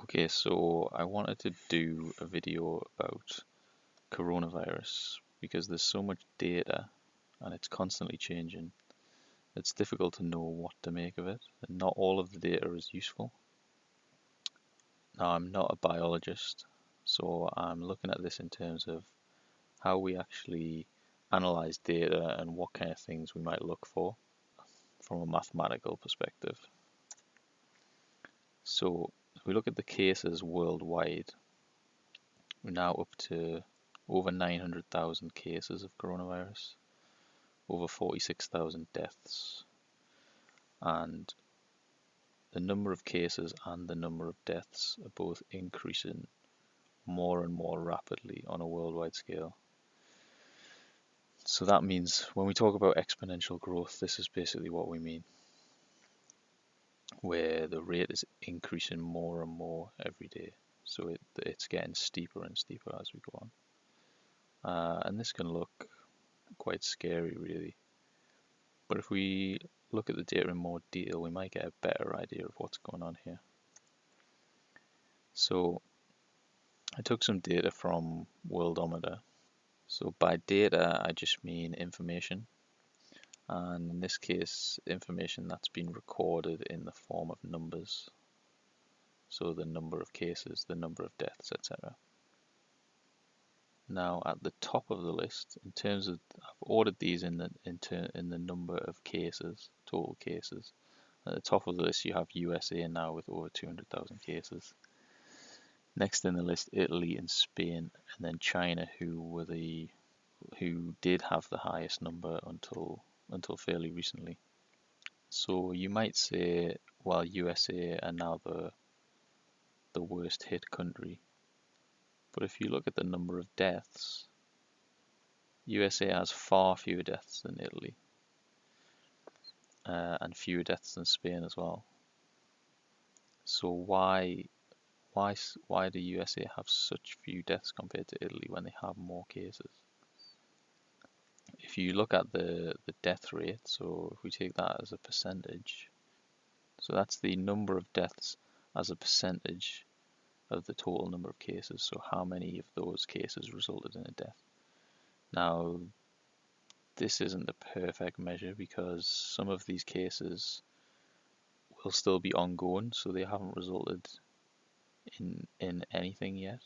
Okay, so I wanted to do a video about coronavirus because there's so much data and it's constantly changing. It's difficult to know what to make of it, and not all of the data is useful. Now, I'm not a biologist, so I'm looking at this in terms of how we actually analyze data and what kind of things we might look for from a mathematical perspective. So, if we look at the cases worldwide, we're now up to over 900,000 cases of coronavirus, over 46,000 deaths, and the number of cases and the number of deaths are both increasing more and more rapidly on a worldwide scale. So that means when we talk about exponential growth, this is basically what we mean, where the rate is increasing more and more every day. So it's getting steeper and steeper as we go on. And this can look quite scary, really. But if we look at the data in more detail, we might get a better idea of what's going on here. So I took some data from Worldometer. So by data, I just mean information. And in this case, information that's been recorded in the form of numbers. So the number of cases, the number of deaths, etc. Now at the top of the list, in terms of, I've ordered these in the number of cases, total cases. At the top of the list, you have USA now with over 200,000 cases. Next in the list, Italy and Spain, and then China, who did have the highest number until fairly recently. So you might say, well, USA are now the worst hit country. But if you look at the number of deaths, USA has far fewer deaths than Italy, and fewer deaths than Spain as well. So why do USA have such few deaths compared to Italy when they have more cases? If you look at the death rate, so if we take that as a percentage, so that's the number of deaths as a percentage of the total number of cases, so how many of those cases resulted in a death. Now, this isn't the perfect measure because some of these cases will still be ongoing, so they haven't resulted in anything yet.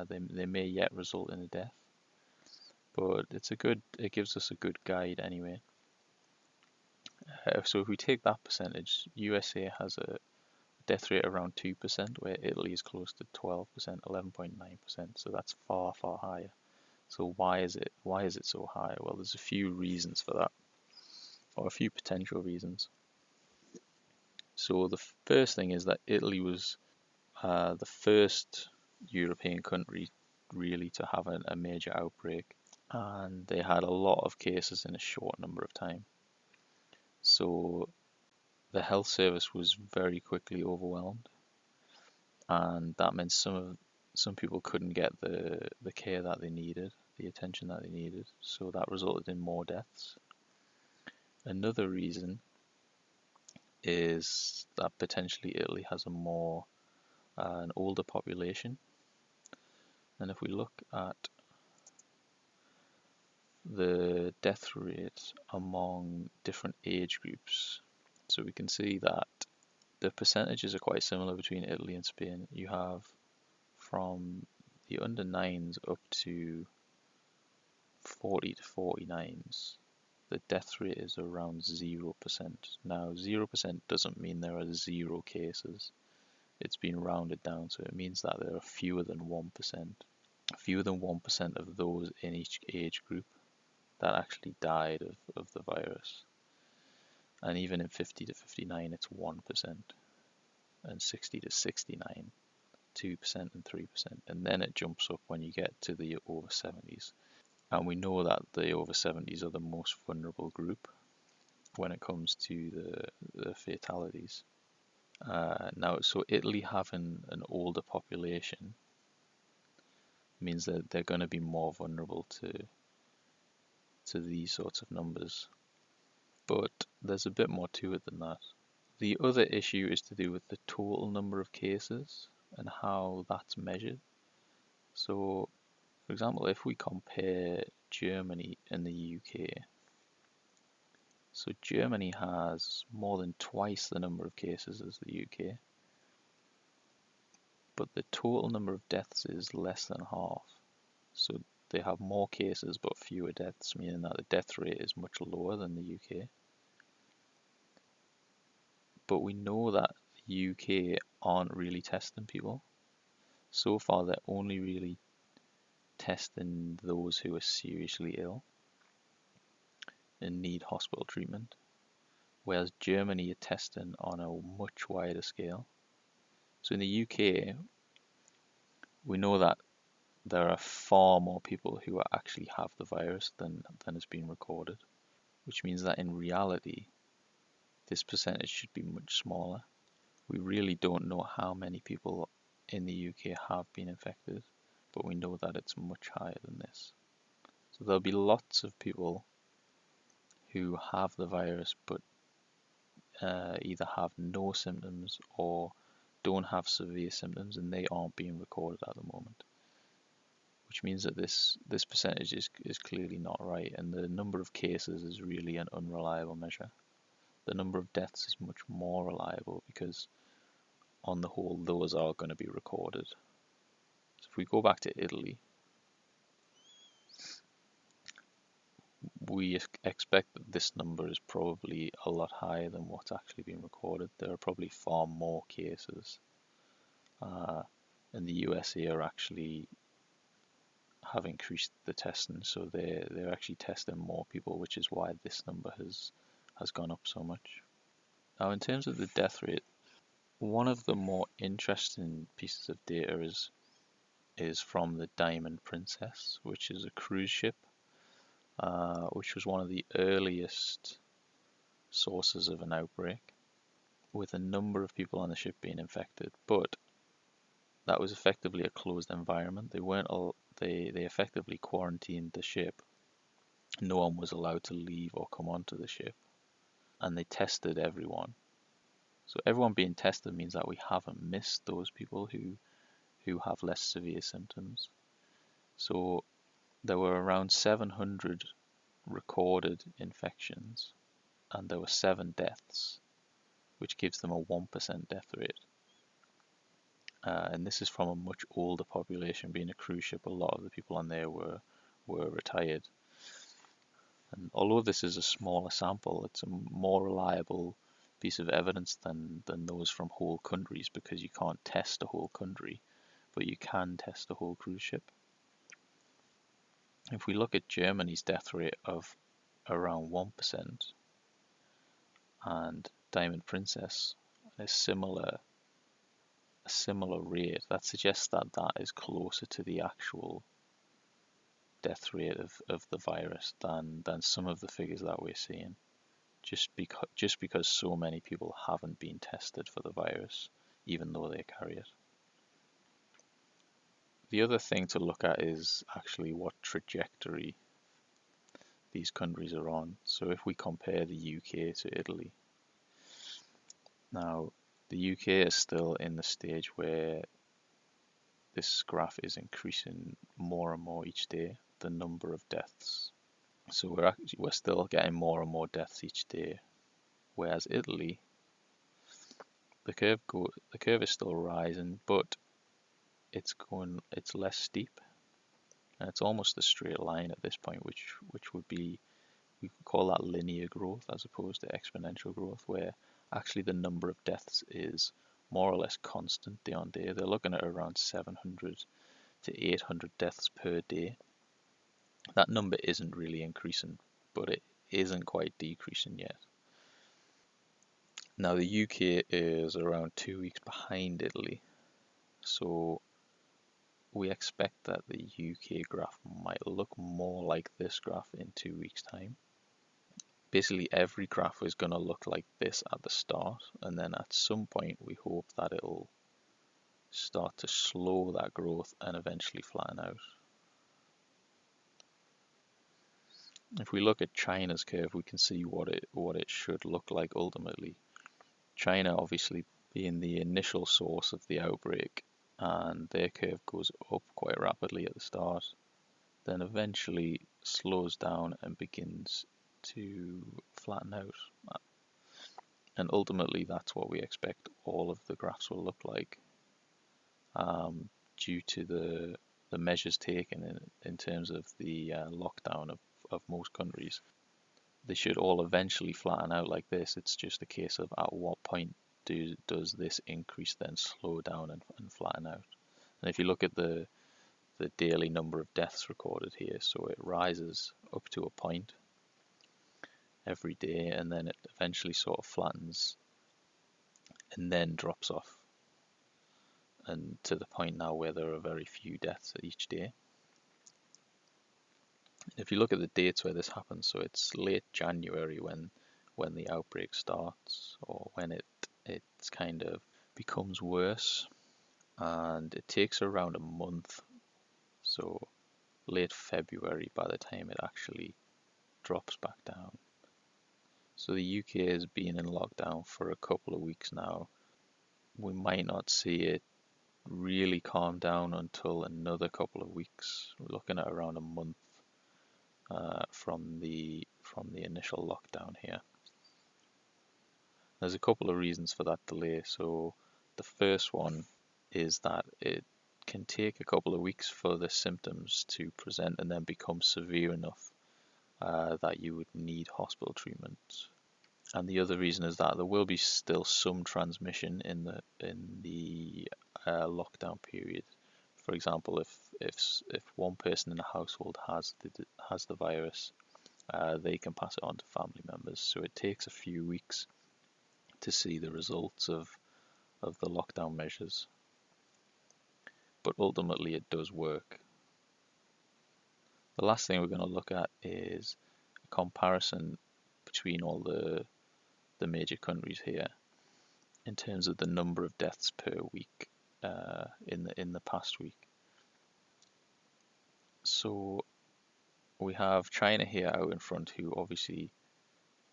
They may yet result in a death, but it gives us a good guide anyway. So if we take that percentage, USA has a death rate around 2%, where Italy is close to 12%, 11.9%. So that's far, far higher. So why is it so high? Well, there's a few reasons for that, or a few potential reasons. So the first thing is that Italy was the first European country really to have a major outbreak, and they had a lot of cases in a short number of time. So the health service was very quickly overwhelmed, and that meant some people couldn't get the care that they needed, the attention that they needed, so that resulted in more deaths. Another reason is that potentially Italy has an older population, and if we look at the death rate among different age groups, so we can see that the percentages are quite similar between Italy and Spain. You have from the under 9s up to 40 to 49s, the death rate is around 0%. Now, 0% doesn't mean there are 0 cases. It's been rounded down, so it means that there are fewer than 1%. Fewer than 1% of those in each age group that actually died of the virus. And even in 50 to 59, it's 1%. And 60 to 69, 2% and 3%. And then it jumps up when you get to the over 70s. And we know that the over 70s are the most vulnerable group when it comes to the fatalities. Now, so Italy having an older population means that they're going to be more vulnerable to these sorts of numbers. But there's a bit more to it than that. The other issue is to do with the total number of cases, and how that's measured. So, for example, if we compare Germany and the UK, so Germany has more than twice the number of cases as the UK, but the total number of deaths is less than half. So they have more cases but fewer deaths, meaning that the death rate is much lower than the UK. But we know that the UK aren't really testing people. So far, they're only really testing those who are seriously ill and need hospital treatment, whereas Germany are testing on a much wider scale. So in the UK, we know that there are far more people who actually have the virus than has been recorded, which means that in reality, this percentage should be much smaller. We really don't know how many people in the UK have been infected, but we know that it's much higher than this. So there'll be lots of people who have the virus but either have no symptoms or don't have severe symptoms, and they aren't being recorded at the moment. Which means that this percentage is clearly not right, and the number of cases is really an unreliable measure. The number of deaths is much more reliable because on the whole those are going to be recorded. So if we go back to Italy, we expect that this number is probably a lot higher than what's actually been recorded. There are probably far more cases, and the USA are actually have increased the testing, so they're actually testing more people, which is why this number has gone up so much. Now, in terms of the death rate, one of the more interesting pieces of data is from the Diamond Princess, which is a cruise ship, which was one of the earliest sources of an outbreak, with a number of people on the ship being infected. But that was effectively a closed environment. They effectively quarantined the ship. No one was allowed to leave or come onto the ship, and they tested everyone. So everyone being tested means that we haven't missed those people who have less severe symptoms. So there were around 700 recorded infections, and there were 7 deaths, which gives them a 1% death rate. And this is from a much older population. Being a cruise ship, a lot of the people on there were retired. And although this is a smaller sample, it's a more reliable piece of evidence than those from whole countries, because you can't test a whole country, but you can test a whole cruise ship. If we look at Germany's death rate of around 1% and Diamond Princess a similar rate, that suggests that is closer to the actual death rate of the virus than some of the figures that we're seeing, just because so many people haven't been tested for the virus, even though they carry it. The other thing to look at is actually what trajectory these countries are on. So if we compare the UK to Italy, now the UK is still in the stage where this graph is increasing more and more each day, the number of deaths. So we're still getting more and more deaths each day, whereas Italy, the curve is still rising, but it's less steep, and it's almost a straight line at this point, which would be, we could call that linear growth as opposed to exponential growth, where actually the number of deaths is more or less constant day on day. They're looking at around 700 to 800 deaths per day. That number isn't really increasing, but it isn't quite decreasing yet. Now the UK is around 2 weeks behind Italy, so we expect that the UK graph might look more like this graph in 2 weeks' time. Basically every graph is going to look like this at the start, and then at some point we hope that it'll start to slow that growth and eventually flatten out. If we look at China's curve, we can see what it should look like ultimately. China obviously being the initial source of the outbreak, and their curve goes up quite rapidly at the start, then eventually slows down and begins to flatten out. And ultimately, that's what we expect all of the graphs will look like, due to the measures taken in terms of the lockdown of most countries. They should all eventually flatten out like this. It's just a case of at what point does this increase then slow down and flatten out. And if you look at the daily number of deaths recorded here, so it rises up to a point every day, and then it eventually sort of flattens and then drops off, and to the point now where there are very few deaths each day. If you look at the dates where this happens, so it's late January when the outbreak starts, or when it's kind of becomes worse, and it takes around a month, so late February by the time it actually drops back down. So the UK has been in lockdown for a couple of weeks now. We might not see it really calm down until another couple of weeks. We're looking at around a month from the initial lockdown here. There's a couple of reasons for that delay. So the first one is that it can take a couple of weeks for the symptoms to present and then become severe enough that you would need hospital treatment. And the other reason is that there will be still some transmission in the lockdown period. For example, if one person in a household has the virus, they can pass it on to family members. So it takes a few weeks to see the results of the lockdown measures. But ultimately it does work. The last thing we're going to look at is a comparison between all the major countries here in terms of the number of deaths per week in the past week. So we have China here out in front, who obviously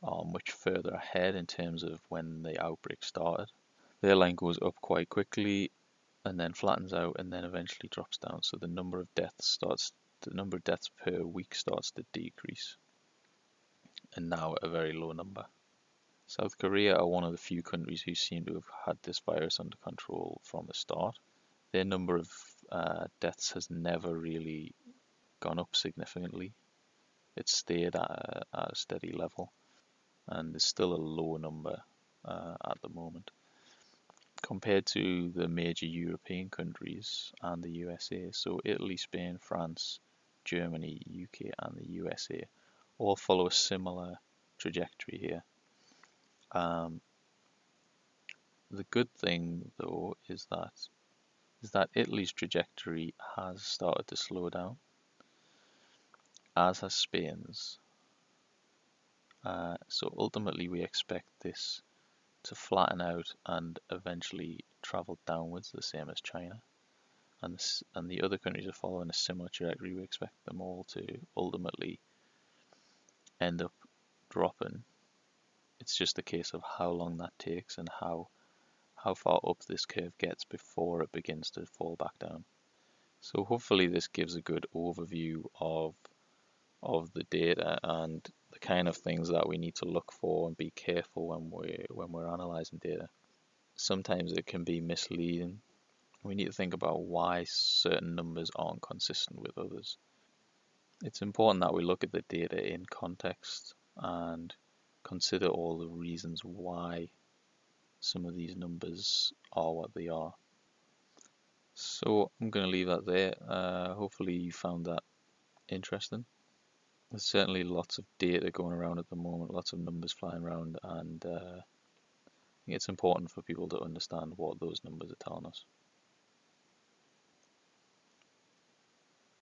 are much further ahead in terms of when the outbreak started. Their line goes up quite quickly and then flattens out and then eventually drops down. So the number of deaths per week starts to decrease, and now at a very low number. South Korea are one of the few countries who seem to have had this virus under control from the start. Their number of deaths has never really gone up significantly. It's stayed at a steady level, and there's still a low number at the moment. Compared to the major European countries and the USA, so Italy, Spain, France, Germany, UK, and the USA all follow a similar trajectory here. The good thing, though, is that Italy's trajectory has started to slow down, as has Spain's. So ultimately, we expect this to flatten out and eventually travel downwards, the same as China. And the other countries are following a similar trajectory. We expect them all to ultimately end up dropping. It's just a case of how long that takes and how far up this curve gets before it begins to fall back down. So hopefully this gives a good overview of the data and the kind of things that we need to look for and be careful when we're analyzing data. Sometimes it can be misleading. We need to think about why certain numbers aren't consistent with others. It's important that we look at the data in context and consider all the reasons why some of these numbers are what they are. So I'm going to leave that there. Hopefully you found that interesting. There's certainly lots of data going around at the moment, lots of numbers flying around, and I think it's important for people to understand what those numbers are telling us.